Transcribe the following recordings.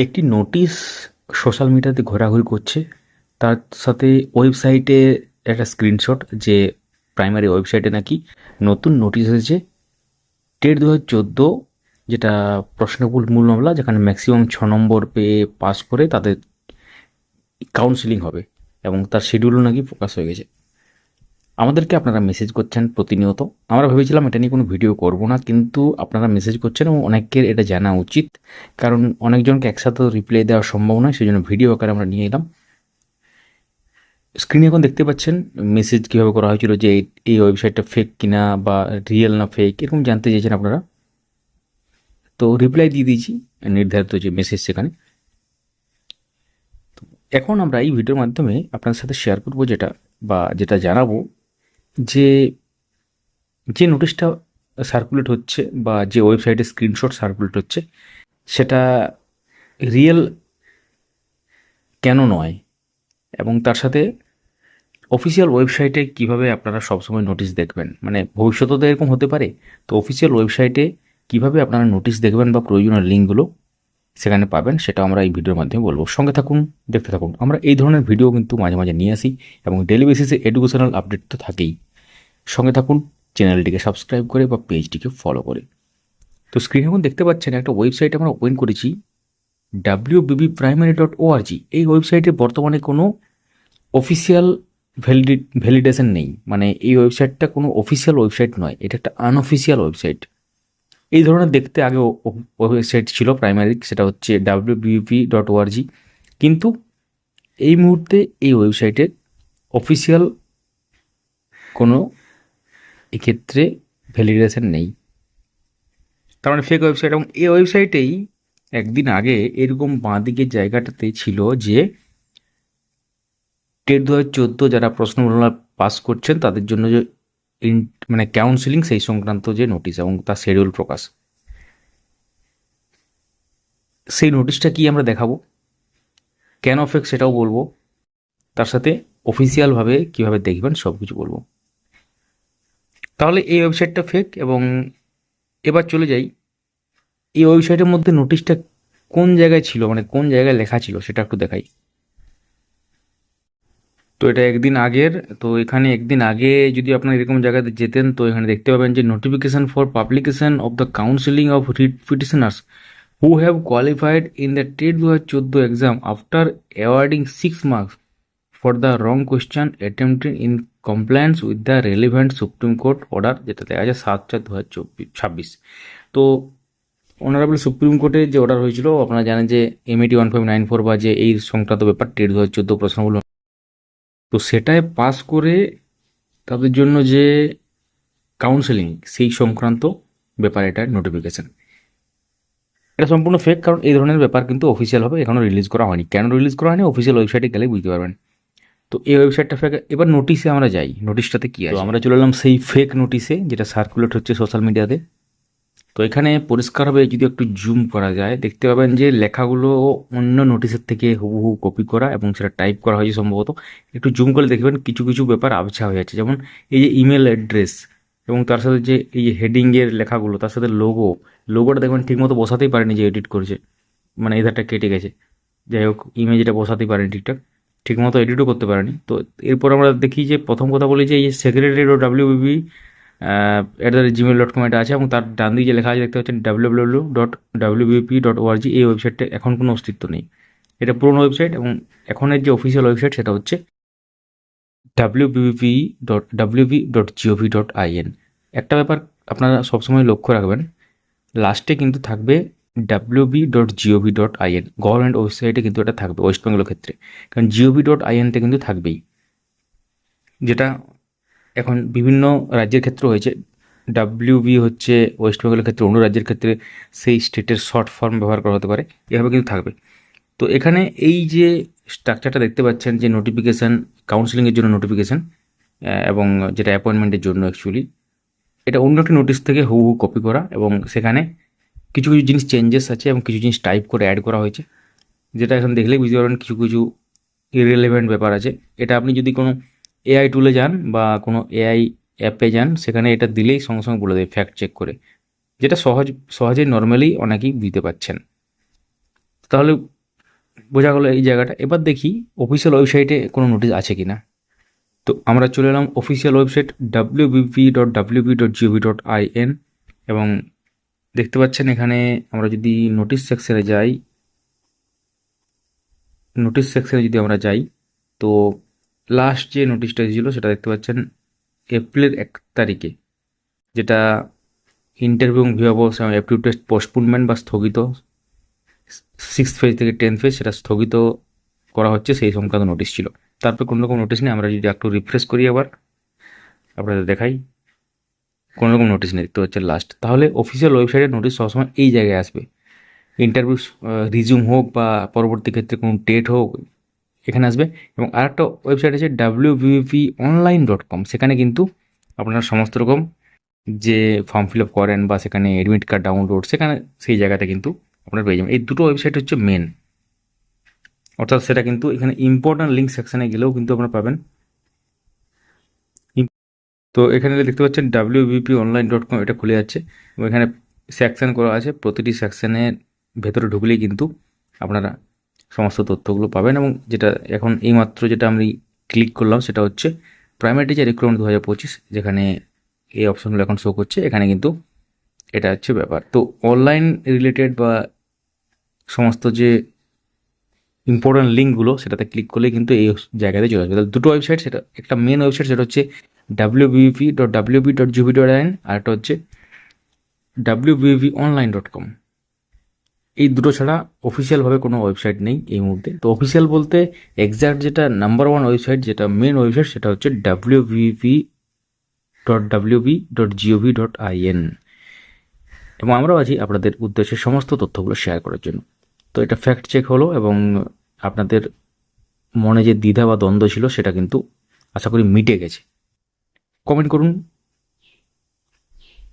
একটি notice social মিডিয়াতে ঘোরাঘুরি করছে, তার সাথে ওয়েবসাইটে একটা স্ক্রিনশট যে প্রাইমারি ওয়েবসাইটে নাকি নতুন নোটিশ এসেছে। টেট 2014, যেটা প্রশ্নমূল মূল মামলা, যেখানে ম্যাক্সিমাম 6 নম্বর পেয়ে পাস করে তাদের কাউন্সিলিং হবে এবং তার শিডিউলও নাকি প্রকাশ হয়ে গেছে। আমাদেরকে আপনারা মেসেজ করছেন প্রতিনিয়ত। আমরা ভেবেছিলাম এটা নিয়ে কোনো ভিডিও করব না, কিন্তু আপনারা মেসেজ করছেন এবং অনেকের এটা জানা উচিত, কারণ অনেকজনকে একসাথে রিপ্লাই দেওয়া সম্ভব নয়, সেই জন্য ভিডিও আকারে আমরা নিয়ে এলাম। স্ক্রিনে এখন দেখতে পাচ্ছেন মেসেজ কীভাবে করা হয়েছিল, যে এই ওয়েবসাইটটা ফেক কিনা বা রিয়েল না ফেক, এরকম জানতে চেয়েছেন আপনারা। তো রিপ্লাই দিয়ে দিয়েছি নির্ধারিত যে মেসেজ সেখানে। এখন আমরা এই ভিডিওর মাধ্যমে আপনাদের সাথে শেয়ার করব যেটা জানাবো, যে যে নোটিশটা সার্কুলেট হচ্ছে বা যে ওয়েবসাইটে স্ক্রিনশট সার্কুলেট হচ্ছে সেটা রিয়েল কেন নয়, এবং তার সাথে অফিসিয়াল ওয়েবসাইটে কিভাবে আপনারা সবসময় নোটিশ দেখবেন, মানে ভবিষ্যতে তো এরকম হতে পারে। তো অফিসিয়াল ওয়েবসাইটে কিভাবে আপনারা নোটিশ দেখবেন বা প্রয়োজনীয় লিঙ্কগুলো সেখানে পাবেন, সেটা আমরা এই ভিডিওর মাধ্যমে বলবো। সঙ্গে থাকুন, দেখতে থাকুন। আমরা এই ধরনের ভিডিও কিন্তু মাঝে মাঝে নিয়ে আসি এবং ডেলি বেসিসে এডুকেশনাল আপডেট তো থাকেই। সঙ্গে থাকুন, চ্যানেলটিকে সাবস্ক্রাইব করে বা পেজটিকে ফলো করে। তো স্ক্রিনে এখন দেখতে পাচ্ছেন একটা ওয়েবসাইট আমরা ওপেন করেছি, wbbprimary.org। এই ওয়েবসাইটে বর্তমানে কোনো অফিসিয়াল ভ্যালিডেশন নেই, মানে এই ওয়েবসাইটটা কোনো অফিসিয়াল ওয়েবসাইট নয়, এটা একটা আনঅফিসিয়াল ওয়েবসাইট। এই ধরনের দেখতে আগে ওয়েবসাইট ছিল প্রাইমারি, সেটা হচ্ছে wbbp.org, কিন্তু এই মুহূর্তে এই ওয়েবসাইটের অফিসিয়াল কোনো এক্ষেত্রে ভ্যালিডেশন নেই, তার মানে ফেক ওয়েবসাইট। এবং এই ওয়েবসাইটেই একদিন আগে এরকম বাঁদিকের জায়গাটাতে ছিল যে টেট 2014 যারা প্রশ্নমালা পাস করছেন তাদের জন্য যে মানে কাউন্সিলিং সেই সংক্রান্ত যে নোটিশ এবং তার শিডিউল প্রকাশ, সেই নোটিশটা কি আমরা দেখাবো, কেন ফেক সেটাও বলবো, তার সাথে অফিসিয়ালভাবে কীভাবে দেখবেন সব কিছু বলবো। তাহলে এই ওয়েবসাইটটা ফেক। এবং এবার চলে যাই, এই ওয়েবসাইটের মধ্যে নোটিশটা কোন জায়গায় ছিল, মানে কোন জায়গায় লেখা ছিল সেটা একটু দেখাই। তো এটা একদিন আগের। তো এখানে একদিন আগে যদি আপনারা এরকম জায়গাতে যেতেন, তো এখানে দেখতে পাবেন যে notification for publication of the counselling of writ petitioners who have qualified in the TET 2014 exam after awarding 6 marks for the wrong question attempted in compliance with the relevant supreme court order, যেটা দেখা যায় 7/4/2026। তো honourable supreme কোর্টের যে order হয়েছিল, আপনারা জানেন যে এমএটি 1594 বা যে এই সংক্রান্ত ব্যাপার টেট 2014 প্রশ্নগুলো, তো সেটায় পাস করে তাদের জন্য যে কাউন্সেলিং সেই সংক্রান্ত ব্যাপার এটার নোটিফিকেশান। এটা সম্পূর্ণ ফেক, কারণ এই ধরনের ব্যাপার কিন্তু অফিসিয়ালভাবে এখনও রিলিজ করা হয়নি। কেন রিলিজ করা হয়নি, অফিসিয়াল ওয়েবসাইটে গেলে বুঝতে পারবেন। তো এই ওয়েবসাইটটা ফেক। এবার নোটিশে আমরা যাই, নোটিশটাতে কী আছে। তো আমরা চলে এলাম সেই ফেক নোটিশে যেটা সার্কুলেট হচ্ছে সোশ্যাল মিডিয়াতে। তো এখানে পরিষ্কারভাবে যদি একটু জুম করা যায়, দেখতে পাবেন যে লেখাগুলো অন্য নোটিশের থেকে হুবহু কপি করা এবং সেটা টাইপ করা হয়েছে সম্ভবত। একটু জুম করে দেখবেন কিছু কিছু ব্যাপার আবছা হয়ে যাচ্ছে, যেমন এই যে ইমেল অ্যাড্রেস এবং তার সাথে যে এই যে হেডিংয়ের লেখাগুলো, তার সাথে লোগোটা দেখবেন ঠিকমতো বসাতেই পারেনি যে এডিট করেছে, মানে এধারটা কেটে গেছে। যাই হোক, ইমেজটা বসাতেই পারেনি ঠিকমতো এডিটও করতে পারেনি। তো এরপর আমরা দেখি যে প্রথম কথা বলি যে এই সেক্রেটারি ও ডাব্লিউবিবি @gmail.com এটা আছে, এবং তার ডান দিকে যে লেখা আছে দেখতে পাচ্ছেন www.wbp.org। এই ওয়েবসাইটটা এখন কোনো অস্তিত্ব নেই, এটা পুরনো ওয়েবসাইট। এবং এখনের যে অফিসিয়াল ওয়েবসাইট সেটা হচ্ছে wbp.wb.gov.in। একটা ব্যাপার আপনারা সবসময় লক্ষ্য রাখবেন, লাস্টে কিন্তু থাকবে wb.gov.in। গভর্নমেন্ট ওয়েবসাইটে কিন্তু এটা থাকবে ওয়েস্ট বেঙ্গলের ক্ষেত্রে, কারণ gov.inটা কিন্তু থাকবেই, যেটা এখন বিভিন্ন রাজ্যের ক্ষেত্রে হয়েছে। ডাব্লিউবি হচ্ছে ওয়েস্ট বেঙ্গলের ক্ষেত্রে, অন্য রাজ্যের ক্ষেত্রে সেই স্টেটের শর্ট ফর্ম ব্যবহার করা হতে পারে, এভাবে কিন্তু থাকবে। তো এখানে এই যে স্ট্রাকচারটা দেখতে পাচ্ছেন, যে নোটিফিকেশান, কাউন্সিলিংয়ের জন্য নোটিফিকেশান এবং যেটা অ্যাপয়েন্টমেন্টের জন্য অ্যাকচুয়ালি, এটা অন্য একটি নোটিশ থেকে হুবহু কপি করা, এবং সেখানে কিছু কিছু জিনিস চেঞ্জেস আছে এবং কিছু জিনিস টাইপ করে অ্যাড করা হয়েছে, যেটা এখন দেখলেই বুঝতে পারবেন কিছু কিছু ইররিলেভেন্ট ব্যাপার আছে। এটা আপনি যদি কোনো এআই টুলে যান বা কোনো এআই অ্যাপে যান, সেখানে এটা দিলেই সঙ্গে সঙ্গে বলে দেবে ফ্যাক্ট চেক করে, যেটা সহজেই নর্মালি অনেকেই বুঝতে পারছেন। তাহলে বোঝা গেলো এই জায়গাটা। এবার দেখি অফিসিয়াল ওয়েবসাইটে কোনো নোটিশ আছে কি না। তো আমরা চলে এলাম অফিসিয়াল ওয়েবসাইট www.wp.gov.in এবং দেখতে পাচ্ছেন এখানে আমরা যদি নোটিশ সেকশনে যাই, আমরা যাই, তো লাস্ট যে নোটিশটা ছিল সেটা দেখতে পাচ্ছেন এপ্রিলের 1 তারিখে, যেটা ইন্টারভিউ ভিউয়াবস এবং অ্যাপটিউড টেস্ট পোস্টপোনমেন্ট বা স্থগিত 6th ফেজ থেকে 10th ফেজ সেটা স্থগিত করা হচ্ছে, সেই সংক্রান্ত নোটিশ ছিল। তারপর কোনো রকম নোটিশ নেই। আমরা যদি একটু রিফ্রেশ করি আবার আপনাদের দেখাই, কোনো রকম নোটিশ নেই, দেখতে পাচ্ছেন লাস্ট। তাহলে অফিসিয়াল ওয়েবসাইটের নোটিশ সবসময় এই জায়গায় আসবে। ইন্টারভিউ রিজিউম হোক বা পরবর্তী ক্ষেত্রে কোনো ডেট হোক, এখানে আসবে। এবং আরেকটা ওয়েবসাইট আছে www.online.com, সেখানে কিন্তু আপনারা সমস্ত রকম যে ফর্ম ফিল আপ করেন বা সেখানে অ্যাডমিট কার্ড ডাউনলোড, সেখানে সেই জায়গাতে কিন্তু আপনারা পেয়ে যাবেন। এই দুটো ওয়েবসাইট হচ্ছে মেন, অর্থাৎ সেটা কিন্তু এখানে ইম্পর্ট্যান্ট লিঙ্ক সেকশনে গেলেও কিন্তু আপনারা পাবেন। তো এখানে দেখতে পাচ্ছেন www.online.com, এটা খুলে যাচ্ছে এবং এখানে সেকশন করা আছে। প্রতিটি সেকশনের ভেতরে ঢুকলেই কিন্তু আপনারা সমস্ত তথ্যগুলো পাবেন। এবং যেটা এখন এইমাত্র যেটা আমি ক্লিক করলাম সেটা হচ্ছে প্রাইমারি টিচার রিক্রুটমেন্ট 2025, যেখানে এই অপশনগুলো এখন শো করছে। এখানে কিন্তু এটা হচ্ছে ব্যাপার। তো অনলাইন রিলেটেড বা সমস্ত যে ইম্পর্টেন্ট লিঙ্কগুলো সেটাতে ক্লিক করলে কিন্তু এই জায়গাতে চলে আসবে। তাহলে দুটো ওয়েবসাইট, সেটা একটা মেন ওয়েবসাইট সেটা হচ্ছে www.wp.gov.in, আর একটা হচ্ছে www.online.com। এই দুটো ছাড়া অফিসিয়ালভাবে কোনো ওয়েবসাইট নেই এই মুহূর্তে। তো অফিসিয়াল বলতে এক্স্যাক্ট যেটা নাম্বার 1 ওয়েবসাইট, যেটা মেন ওয়েবসাইট, সেটা হচ্ছে www.wp.gov.in। এবং আমরাও আছি আপনাদের উদ্দেশ্যে সমস্ত তথ্যগুলো শেয়ার করার জন্য। তো এটা ফ্যাক্ট চেক হলো এবং আপনাদের মনে যে দ্বিধা বা দ্বন্দ্ব ছিল সেটা কিন্তু আশা করি মিটে গেছে। কমেন্ট করুন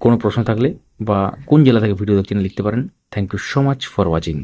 কোনো প্রশ্ন থাকলে, বা কোন জেলা থেকে ভিডিও দেখছেন লিখতে পারেন। Thank you so much for watching.